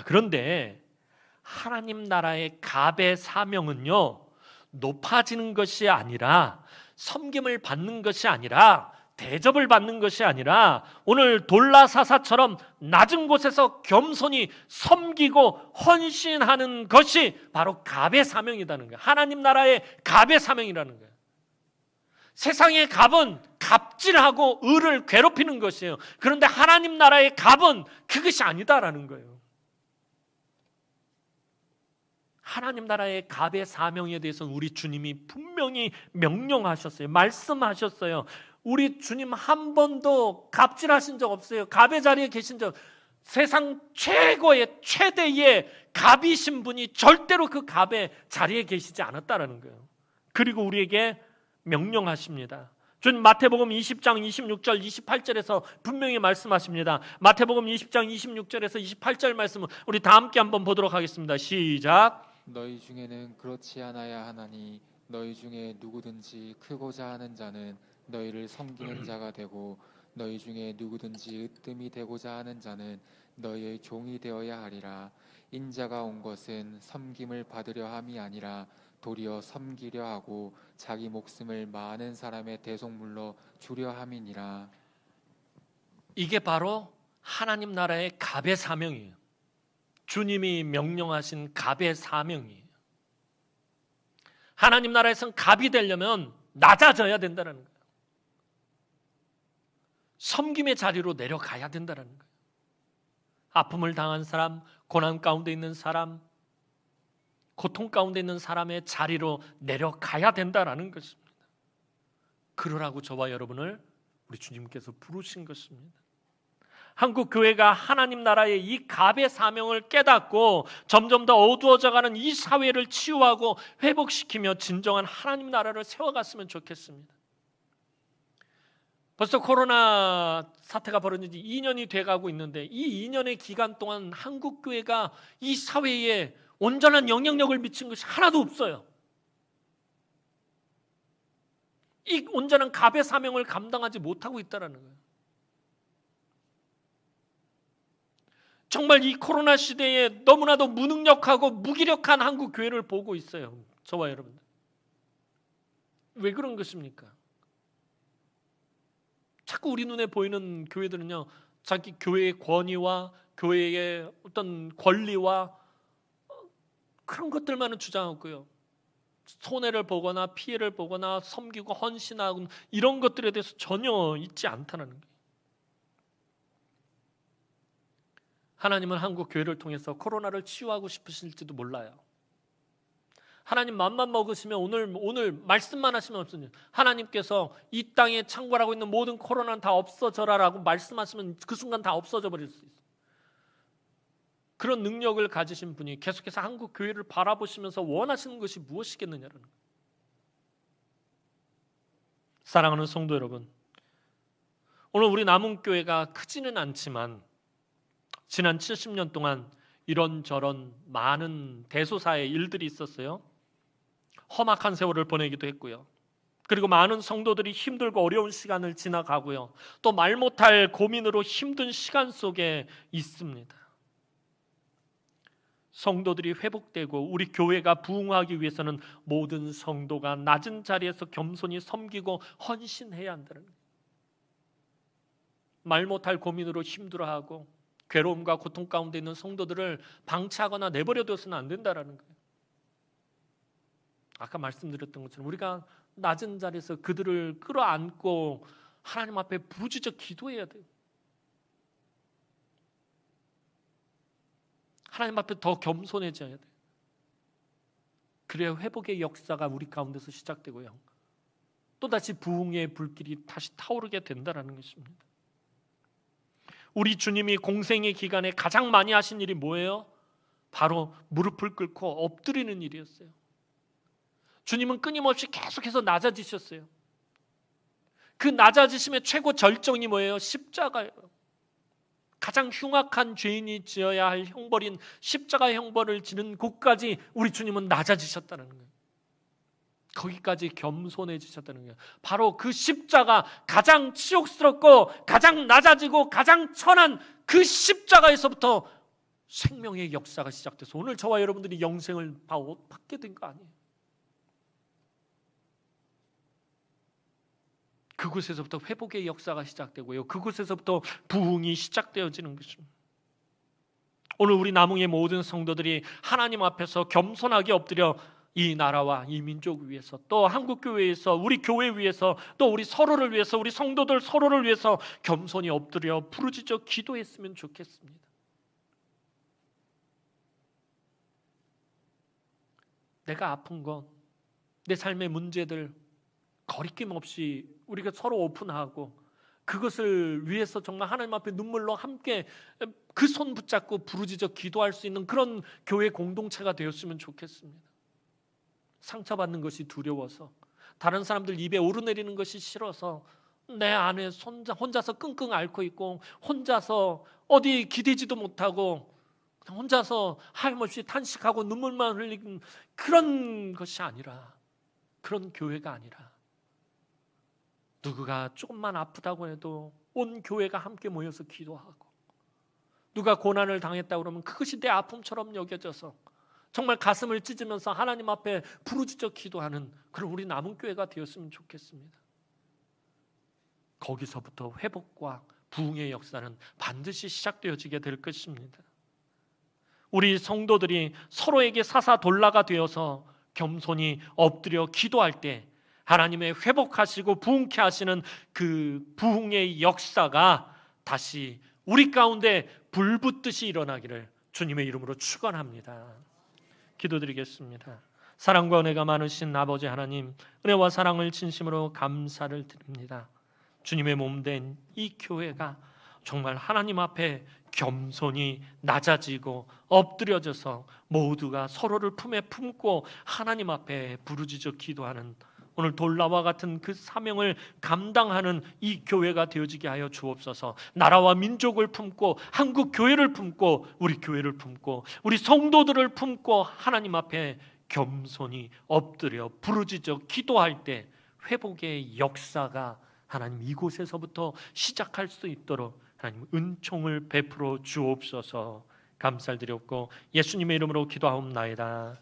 그런데 하나님 나라의 갑의 사명은요, 높아지는 것이 아니라 섬김을 받는 것이 아니라 대접을 받는 것이 아니라 오늘 돌라사사처럼 낮은 곳에서 겸손히 섬기고 헌신하는 것이 바로 갑의 사명이라는 거예요. 하나님 나라의 갑의 사명이라는 거예요. 세상의 갑은 갑질하고 을을 괴롭히는 것이에요. 그런데 하나님 나라의 갑은 그것이 아니다라는 거예요. 하나님 나라의 갑의 사명에 대해서 우리 주님이 분명히 명령하셨어요. 말씀하셨어요. 우리 주님 한 번도 갑질하신 적 없어요. 갑의 자리에 계신 적, 세상 최대의 갑이신 분이 절대로 그 갑의 자리에 계시지 않았다라는 거예요. 그리고 우리에게 명령하십니다. 주님 마태복음 20장 26절 28절에서 분명히 말씀하십니다. 마태복음 20장 26절에서 28절 말씀을 우리 다 함께 한번 보도록 하겠습니다. 시작. 너희 중에는 그렇지 않아야 하나니 너희 중에 누구든지 크고자 하는 자는 너희를 섬기는 자가 되고 너희 중에 누구든지 으뜸이 되고자 하는 자는 너희의 종이 되어야 하리라. 인자가 온 것은 섬김을 받으려 함이 아니라 도리어 섬기려 하고 자기 목숨을 많은 사람의 대속물로 주려 함이니라. 이게 바로 하나님 나라의 갑의 사명이에요. 주님이 명령하신 갑의 사명이에요. 하나님 나라에선 갑이 되려면 낮아져야 된다는 거예요. 섬김의 자리로 내려가야 된다는 거예요. 아픔을 당한 사람, 고난 가운데 있는 사람, 고통 가운데 있는 사람의 자리로 내려가야 된다는 것입니다. 그러라고 저와 여러분을 우리 주님께서 부르신 것입니다. 한국 교회가 하나님 나라의 이 갑의 사명을 깨닫고 점점 더 어두워져가는 이 사회를 치유하고 회복시키며 진정한 하나님 나라를 세워갔으면 좋겠습니다. 벌써 코로나 사태가 벌어진 지 2년이 돼가고 있는데 이 2년의 기간 동안 한국 교회가 이 사회에 온전한 영향력을 미친 것이 하나도 없어요. 이 온전한 갑의 사명을 감당하지 못하고 있다는 거예요. 정말 이 코로나 시대에 너무나도 무능력하고 무기력한 한국 교회를 보고 있어요. 저와 여러분들. 왜 그런 것입니까? 자꾸 우리 눈에 보이는 교회들은요, 자기 교회의 권위와 교회의 어떤 권리와 그런 것들만은 주장하고요, 손해를 보거나 피해를 보거나 섬기고 헌신하고 이런 것들에 대해서 전혀 있지 않다는 거예요. 하나님은 한국 교회를 통해서 코로나를 치유하고 싶으실지도 몰라요. 하나님 맘만 먹으시면 오늘 말씀만 하시면 없으니 하나님께서 이 땅에 창궐하고 있는 모든 코로나는 다 없어져라라고 말씀하시면 그 순간 다 없어져 버릴 수 있어요. 그런 능력을 가지신 분이 계속해서 한국 교회를 바라보시면서 원하시는 것이 무엇이겠느냐라는 거예요. 사랑하는 성도 여러분, 오늘 우리 남은교회가 크지는 않지만 지난 70년 동안 이런저런 많은 대소사의 일들이 있었어요. 험악한 세월을 보내기도 했고요. 그리고 많은 성도들이 힘들고 어려운 시간을 지나가고요. 또 말 못할 고민으로 힘든 시간 속에 있습니다. 성도들이 회복되고 우리 교회가 부흥하기 위해서는 모든 성도가 낮은 자리에서 겸손히 섬기고 헌신해야 한다는 거예요. 말 못할 고민으로 힘들어하고 괴로움과 고통 가운데 있는 성도들을 방치하거나 내버려둬서는 안 된다는 거예요. 아까 말씀드렸던 것처럼 우리가 낮은 자리에서 그들을 끌어안고 하나님 앞에 부르짖어 기도해야 돼요. 하나님 앞에 더 겸손해져야 돼요. 그래야 회복의 역사가 우리 가운데서 시작되고요, 또다시 부흥의 불길이 다시 타오르게 된다는 것입니다. 우리 주님이 공생의 기간에 가장 많이 하신 일이 뭐예요? 바로 무릎을 꿇고 엎드리는 일이었어요. 주님은 끊임없이 계속해서 낮아지셨어요. 그 낮아지심의 최고 절정이 뭐예요? 십자가예요. 가장 흉악한 죄인이 지어야 할 형벌인 십자가 형벌을 지는 곳까지 우리 주님은 낮아지셨다는 거예요. 거기까지 겸손해지셨다는 거예요. 바로 그 십자가, 가장 치욕스럽고 가장 낮아지고 가장 천한 그 십자가에서부터 생명의 역사가 시작돼서 오늘 저와 여러분들이 영생을 받게 된 거 아니에요. 그곳에서부터 회복의 역사가 시작되고요, 그곳에서부터 부흥이 시작되어지는 것입니다. 오늘 우리 남흥의 모든 성도들이 하나님 앞에서 겸손하게 엎드려 이 나라와 이 민족을 위해서, 또 한국교회에서 우리 교회 위해서, 또 우리 서로를 위해서, 우리 성도들 서로를 위해서 겸손히 엎드려 부르짖어 기도했으면 좋겠습니다. 내가 아픈 것, 내 삶의 문제들 거리낌 없이 우리가 서로 오픈하고 그것을 위해서 정말 하나님 앞에 눈물로 함께 그 손 붙잡고 부르짖어 기도할 수 있는 그런 교회 공동체가 되었으면 좋겠습니다. 상처받는 것이 두려워서, 다른 사람들 입에 오르내리는 것이 싫어서 내 안에 혼자서 끙끙 앓고 있고 혼자서 어디 기대지도 못하고 혼자서 하염없이 탄식하고 눈물만 흘리는 그런 것이 아니라, 그런 교회가 아니라 누구가 조금만 아프다고 해도 온 교회가 함께 모여서 기도하고, 누가 고난을 당했다고 그러면 그것이 내 아픔처럼 여겨져서 정말 가슴을 찢으면서 하나님 앞에 부르짖어 기도하는 그런 우리 남은 교회가 되었으면 좋겠습니다. 거기서부터 회복과 부흥의 역사는 반드시 시작되어지게 될 것입니다. 우리 성도들이 서로에게 사사돌라가 되어서 겸손히 엎드려 기도할 때 하나님의 회복하시고 부흥케 하시는 그 부흥의 역사가 다시 우리 가운데 불붙듯이 일어나기를 주님의 이름으로 축원합니다. 기도드리겠습니다. 사랑과 은혜가 많으신 아버지 하나님, 은혜와 사랑을 진심으로 감사를 드립니다. 주님의 몸된 이 교회가 정말 하나님 앞에 겸손히 낮아지고 엎드려져서 모두가 서로를 품에 품고 하나님 앞에 부르짖어 기도하는 오늘 돌나와 같은 그 사명을 감당하는 이 교회가 되어지게 하여 주옵소서. 나라와 민족을 품고 한국 교회를 품고 우리 교회를 품고 우리 성도들을 품고 하나님 앞에 겸손히 엎드려 부르짖어 기도할 때 회복의 역사가 하나님 이곳에서부터 시작할 수 있도록 하나님 은총을 베풀어 주옵소서. 감사드렸고 예수님의 이름으로 기도하옵나이다.